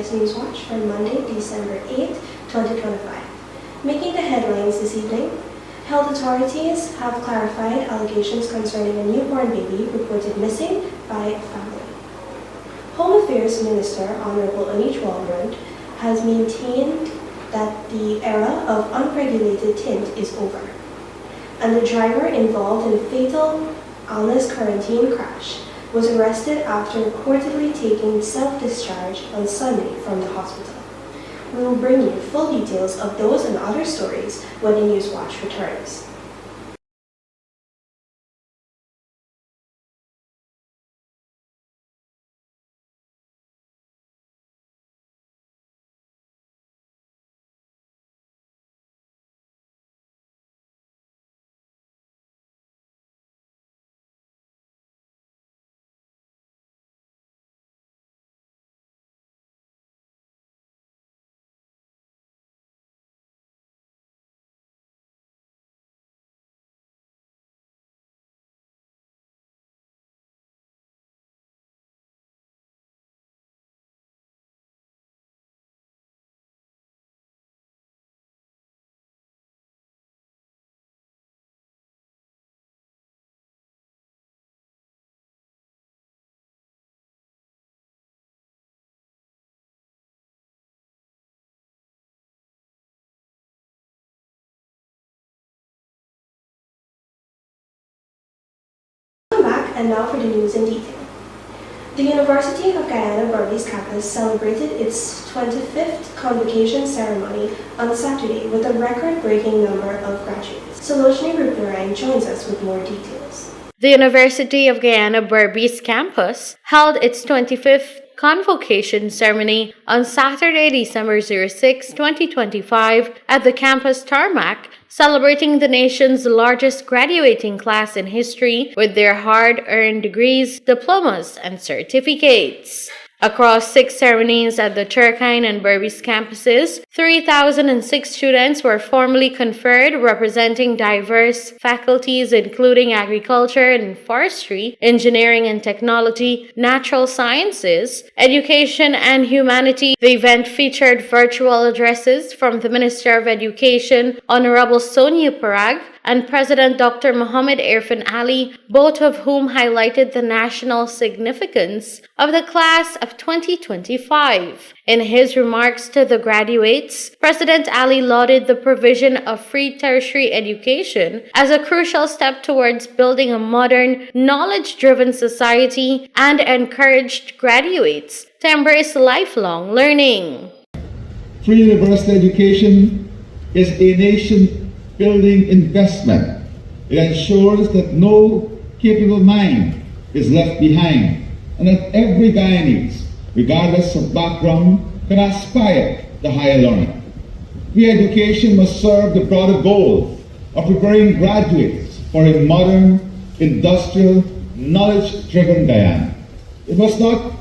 LRTVS Newswatch for Monday, December 8th, 2025. Making the headlines this evening, health authorities have clarified allegations concerning a newborn baby reported missing by a family. Home Affairs Minister Honorable Anish Walgrund has maintained that the era of unregulated tint is over, and the driver involved in a fatal illness quarantine crash was arrested after reportedly taking self-discharge on Sunday from the hospital. We will bring you full details of those and other stories when the Newswatch returns. And now for the news in detail. The University of Guyana Berbice campus celebrated its 25th convocation ceremony on Saturday with a record-breaking number of graduates. Salojini Rupnarang joins us with more details. The University of Guyana Berbice campus held its 25th convocation ceremony on Saturday, December 6, 2025 at the campus tarmac, celebrating the nation's largest graduating class in history with their hard-earned degrees, diplomas, and certificates. Across 6 ceremonies at the Turkine and Berbice campuses, 3,006 students were formally conferred, representing diverse faculties including agriculture and forestry, engineering and technology, natural sciences, education and humanity. The event featured virtual addresses from the Minister of Education, Honorable Sonia Parag, and President Dr. Mohammed Irfan Ali, both of whom highlighted the national significance of the class of 2025. In his remarks to the graduates, President Ali lauded the provision of free tertiary education as a crucial step towards building a modern, knowledge-driven society and encouraged graduates to embrace lifelong learning. Free university education is a nation-building investment. It ensures that no capable mind is left behind and that every Guyanese, regardless of background, can aspire to higher learning. Free education must serve the broader goal of preparing graduates for a modern, industrial, knowledge-driven Guyana. It must not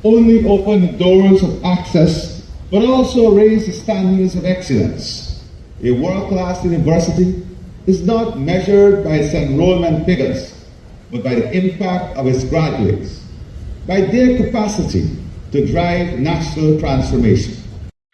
only open the doors of access, but also raise the standards of excellence. A world-class university is not measured by its enrollment figures, but by the impact of its graduates, by their capacity to drive national transformation.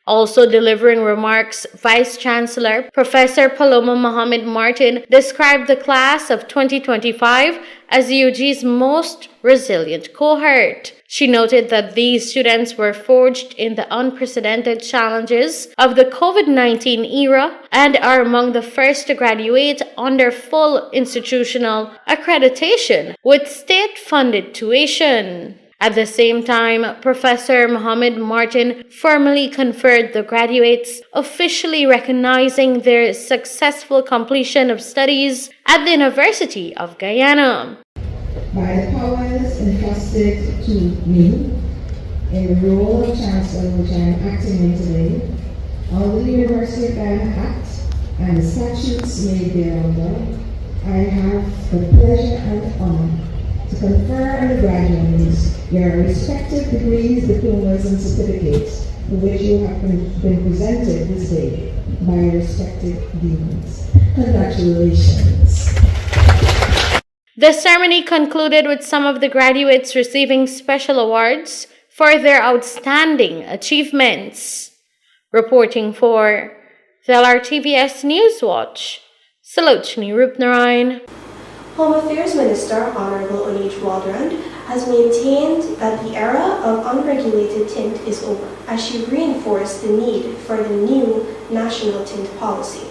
Also delivering remarks, Vice Chancellor Professor Paloma Mohammed Martin described the class of 2025 as UG's most resilient cohort. She noted that these students were forged in the unprecedented challenges of the COVID-19 era and are among the first to graduate under full institutional accreditation with state-funded tuition. At the same time, Professor Mohammed Martin formally conferred the graduates, officially recognizing their successful completion of studies at the University of Guyana. By the powers entrusted to me in the role of Chancellor, which I am acting in today, under the University of Guyana Act and the statutes made thereunder, I have the pleasure and honor to confer on the graduates your respective degrees, diplomas, and certificates for which you have been presented this day by your respective deans. Congratulations. The ceremony concluded with some of the graduates receiving special awards for their outstanding achievements. Reporting for the LRTVS Newswatch, Salochni Rupnarayan. Home Affairs Minister Honorable Onij Waldrand has maintained that the era of unregulated tint is over, as she reinforced the need for the new national tint policy.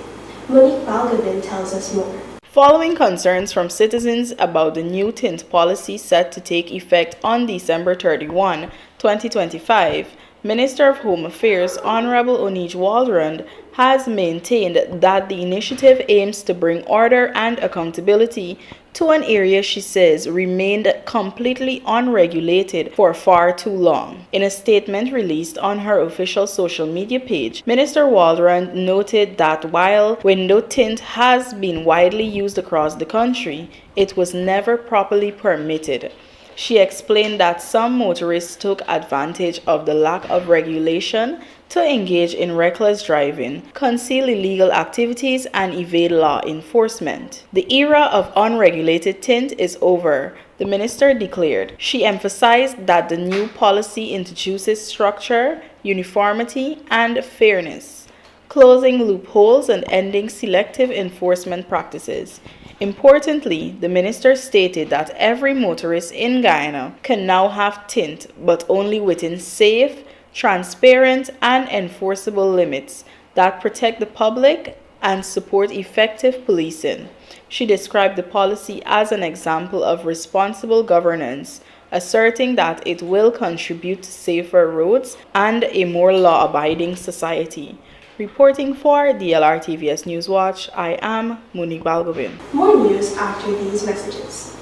Monique Balgobin tells us more. Following concerns from citizens about the new tint policy set to take effect on December 31, 2025, Minister of Home Affairs Honorable Onij Waldrand has maintained that the initiative aims to bring order and accountability to an area she says remained completely unregulated for far too long. In a statement released on her official social media page, Minister Waldrand noted that while window tint has been widely used across the country, it was never properly permitted. She explained that some motorists took advantage of the lack of regulation to engage in reckless driving, conceal illegal activities, and evade law enforcement. The era of unregulated tint is over, the minister declared. She emphasized that the new policy introduces structure, uniformity, and fairness, closing loopholes and ending selective enforcement practices. Importantly, the minister stated that every motorist in Guyana can now have tint, but only within safe, transparent, and enforceable limits that protect the public and support effective policing. She described the policy as an example of responsible governance, asserting that it will contribute to safer roads and a more law-abiding society. Reporting for the LRTVS Newswatch, I am Monique Balgobin. More news after these messages.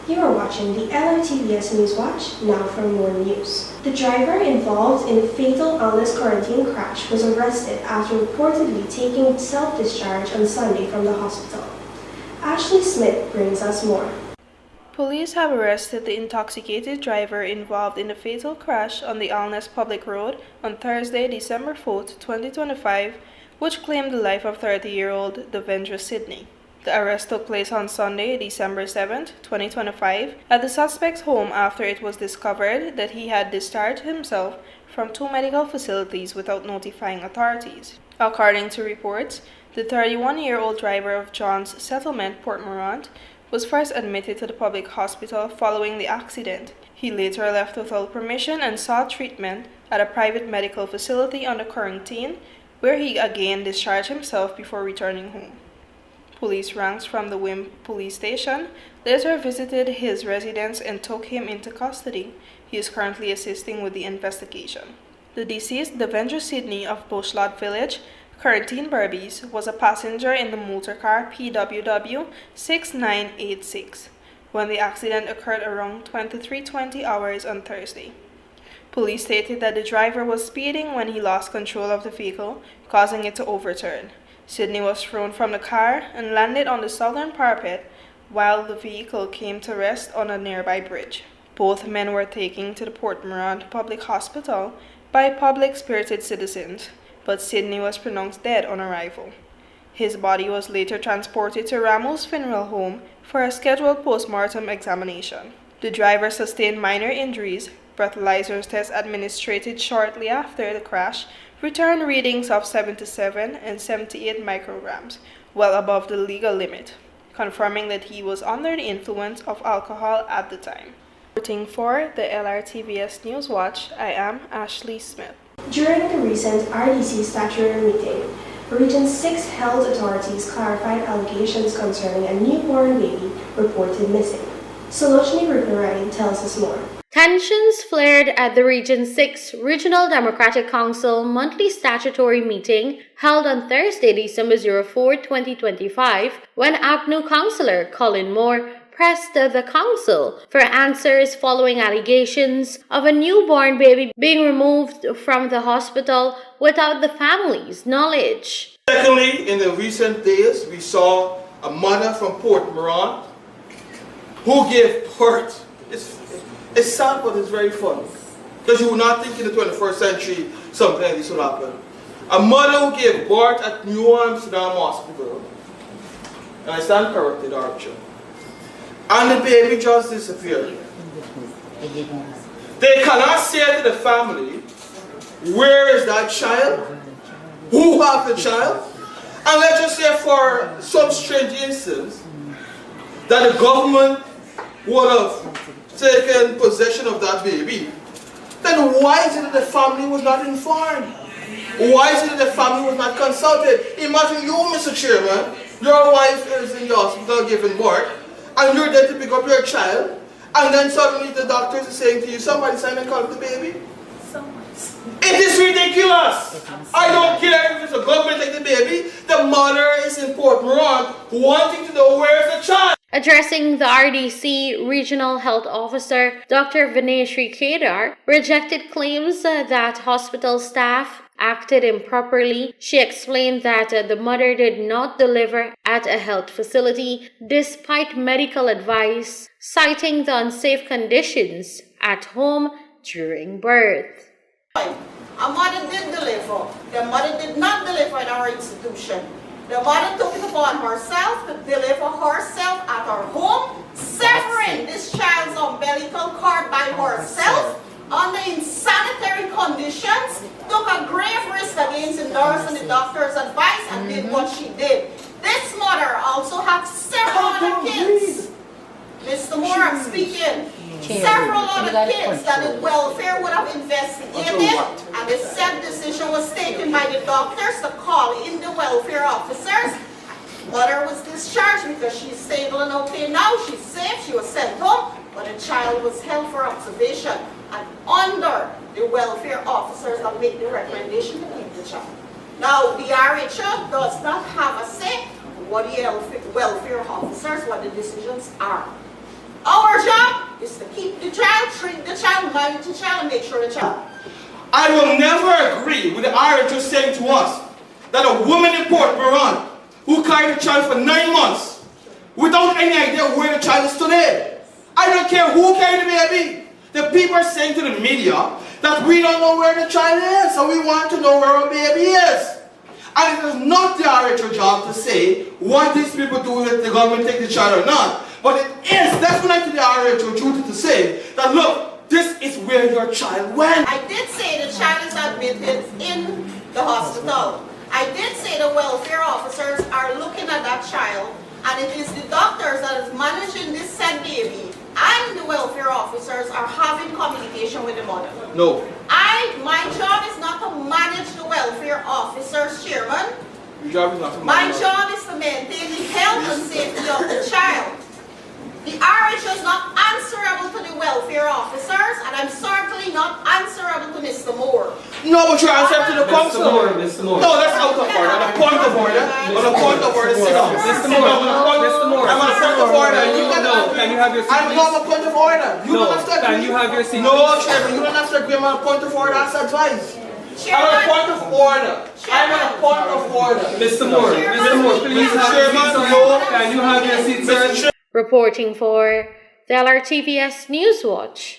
You are watching the LRTVS Newswatch, now for more news. The driver involved in the fatal illness quarantine crash was arrested after reportedly taking self-discharge on Sunday from the hospital. Ashley Smith brings us more. Police have arrested the intoxicated driver involved in the fatal crash on the Alness Public Road on Thursday, December 4th, 2025, which claimed the life of 30-year-old Devendra Sidney. The arrest took place on Sunday, December 7th, 2025, at the suspect's home after it was discovered that he had discharged himself from 2 medical facilities without notifying authorities. According to reports, the 31-year-old driver of John's Settlement, Port Morant, was first admitted to the public hospital following the accident. He later left without permission and sought treatment at a private medical facility under quarantine, where he again discharged himself before returning home. Police ranks from the Wim police station later visited his residence and took him into custody. He is currently assisting with the investigation. The deceased, Devendra Sidney of Bushlod Village, Quarantine Berbice, was a passenger in the motorcar PWW 6986 when the accident occurred around 23:20 hours on Thursday. Police stated that the driver was speeding when he lost control of the vehicle, causing it to overturn. Sidney was thrown from the car and landed on the southern parapet while the vehicle came to rest on a nearby bridge. Both men were taken to the Port Morant Public Hospital by public-spirited citizens, but Sidney was pronounced dead on arrival. His body was later transported to Ramos Funeral Home for a scheduled post-mortem examination. The driver sustained minor injuries. Breathalyzers tests administered shortly after the crash returned readings of 77 and 78 micrograms, well above the legal limit, confirming that he was under the influence of alcohol at the time. Reporting for the LRTVS Newswatch, I am Ashley Smith. During the recent RDC statutory meeting, Region 6 health authorities clarified allegations concerning a newborn baby reported missing. Salochni Rupnarayan tells us more. Tensions flared at the Region 6 Regional Democratic Council monthly statutory meeting held on Thursday, December 4, 2025, when APNU Councillor Colin Moore pressed the council for answers following allegations of a newborn baby being removed from the hospital without the family's knowledge. Secondly, in the recent days, we saw a mother from Port Moran who gave birth. It's sad, but it's very funny. Because you would not think in the 21st century something like this would happen. A mother who gave birth at New Amsterdam Hospital, and I stand corrected, Archer, and the baby just disappeared. They cannot say to the family, where is that child? Who have the child? And let's just say for some strange instance, that the government would have taken possession of that baby. Then why is it that the family was not informed? Why is it that the family was not consulted? Imagine you, Mr. Chairman, your wife is in the hospital giving birth, and you're there to pick up your child, and then suddenly the doctors are saying to you, somebody sign and collect the baby? It is ridiculous! I don't care if it's a government like the baby, the mother is in Port Moran wanting to know where's the child. Addressing the RDC Regional Health Officer, Dr. Vineshri Kedar rejected claims that hospital staff acted improperly. She explained that the mother did not deliver at a health facility despite medical advice, citing the unsafe conditions at home during birth. A mother did deliver. The mother did not deliver at our institution. The mother took it upon herself to deliver herself at her home, severing this child's umbilical cord by herself under insanitary conditions, took a grave risk against endorsing the doctor's advice and did what she did. This mother also had several other kids. Mr. Moore, I'm speaking. Several other kids that the welfare would have investigated, and the said decision was taken by the doctors to call in the welfare officers. Mother was discharged because she's stable and okay now. She's safe. She was sent home, but the child was held for observation. And under the welfare officers that made the recommendation to keep the child. Now, the RHO does not have a say what the welfare officers, what the decisions are. Our job is to keep the child, treat the child, manage the child, and make sure the child. I will never agree with the RHO saying to us that a woman in Port Moran who carried a child for 9 months without any idea where the child is today. I don't care who carried the baby. The people are saying to the media that we don't know where the child is, so we want to know where our baby is. And it is not the RHO job to say what these people do, if the government take the child or not. But it is definitely the RHO duty to say that, look, this is where your child went. I did say the child is admitted in the hospital. I did say the welfare officers are looking at that child, and it is the doctors that is managing this said baby, and the welfare officers are having communication with the mother. No. My job is not to manage the welfare officers, Chairman. Your job is not to My manage. job is to maintain the health and safety of the child. The RHO is not answerable to the welfare officers, and I'm certainly not answerable to Mr. Moore. No, but you're answering to the council. Mr. Moore. No, that's out of order. On a point of order. On a point of order, sit down. Mr. Moore. Mr. Moore. I'm on a point of order. No, can you have your seat, I'm please? not on a point of order. You don't have to agree. Can you have your seat? No, Chairman, you don't have to agree. I'm on a point of order. That's advice. I'm on a point of order. I'm on a point of order. Mr. Moore. Mr. Moore, please have your seat, sir. Can you have your seat, sir? Reporting for the LRTVS Newswatch,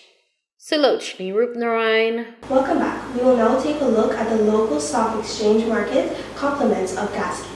Salochni Rupnarayan. Welcome back. We will now take a look at the local stock exchange market complements of gas.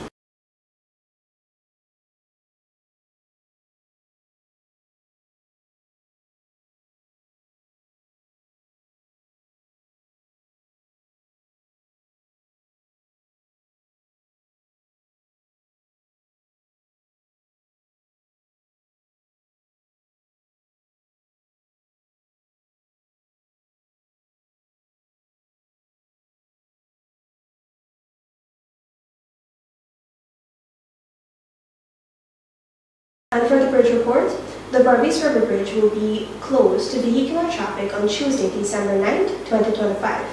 And for the bridge report, the Berbice River Bridge will be closed to vehicular traffic on Tuesday, December 9th, 2025,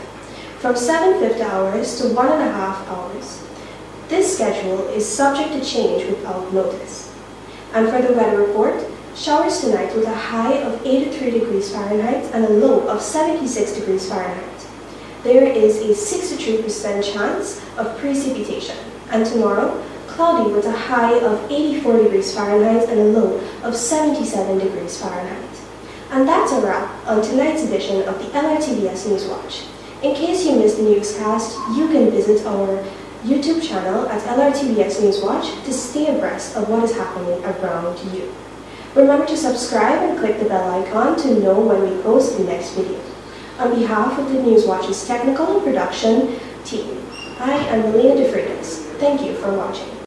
from 7:50 hours to 1.5 hours. This schedule is subject to change without notice. And for the weather report, showers tonight with a high of 83 degrees Fahrenheit and a low of 76 degrees Fahrenheit. There is a 63% chance of precipitation. And tomorrow, cloudy with a high of 84 degrees Fahrenheit and a low of 77 degrees Fahrenheit. And that's a wrap on tonight's edition of the LRTVS Newswatch. In case you missed the newscast, you can visit our YouTube channel at LRTVS Newswatch to stay abreast of what is happening around you. Remember to subscribe and click the bell icon to know when we post the next video. On behalf of the Newswatch's technical and production team, I am Melina DeFreitas. Thank you for watching.